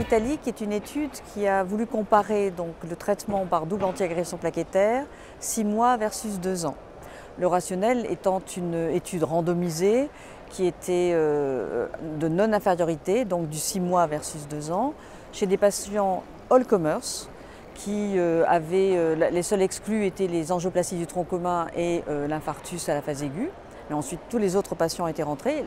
Italie, qui est une étude qui a voulu comparer donc, le traitement par double antiagrégation plaquettaire 6 mois versus 2 ans. Le rationnel étant une étude randomisée qui était de non-infériorité, donc du 6 mois versus 2 ans, chez des patients all comers qui les seuls exclus étaient les angioplasties du tronc commun et l'infarctus à la phase aiguë. Mais ensuite, tous les autres patients étaient rentrés.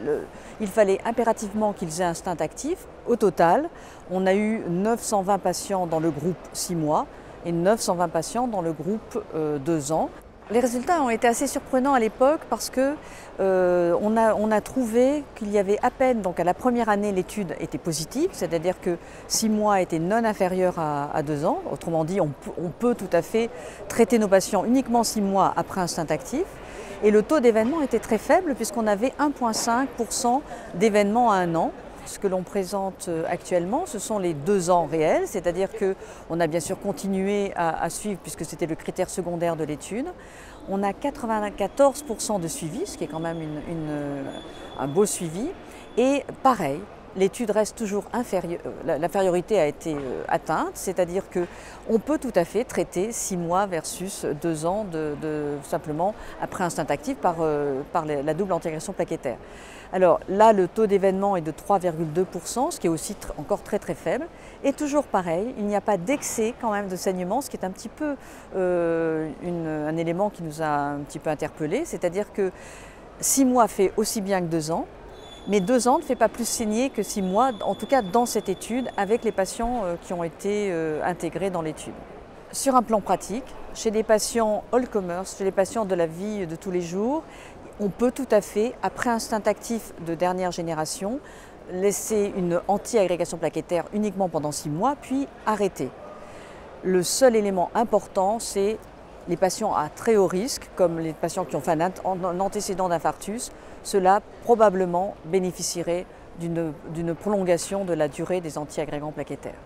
Il fallait impérativement qu'ils aient un stent actif. Au total, on a eu 920 patients dans le groupe 6 mois et 920 patients dans le groupe 2 ans. Les résultats ont été assez surprenants à l'époque parce que on a trouvé qu'il y avait à peine, donc à la première année, l'étude était positive, c'est-à-dire que 6 mois étaient non inférieurs à 2 ans. Autrement dit, on peut tout à fait traiter nos patients uniquement 6 mois après un stent actif. Et le taux d'événement était très faible puisqu'on avait 1,5% d'événements à 1 an. Ce que l'on présente actuellement, ce sont les 2 ans réels, c'est-à-dire qu'on a bien sûr continué à suivre puisque c'était le critère secondaire de l'étude. On a 94% de suivi, ce qui est quand même un beau suivi. Et pareil, l'étude reste toujours inférieure, l'infériorité a été atteinte, c'est-à-dire qu'on peut tout à fait traiter 6 mois versus 2 ans simplement après un stent actif par la double antiagression plaquettaire. Alors là, le taux d'événement est de 3,2%, ce qui est aussi encore très très faible. Et toujours pareil, il n'y a pas d'excès quand même de saignement, ce qui est un petit peu un élément qui nous a un petit peu interpellés, c'est-à-dire que 6 mois fait aussi bien que 2 ans. Mais 2 ans ne fait pas plus saigner que 6 mois, en tout cas dans cette étude, avec les patients qui ont été intégrés dans l'étude. Sur un plan pratique, chez des patients all comers, chez les patients de la vie de tous les jours, on peut tout à fait, après un stent actif de dernière génération, laisser une anti-agrégation plaquettaire uniquement pendant 6 mois, puis arrêter. Le seul élément important, c'est les patients à très haut risque, comme les patients qui ont fait un antécédent d'infarctus, ceux-là probablement bénéficieraient d'une prolongation de la durée des anti-agrégants plaquettaires.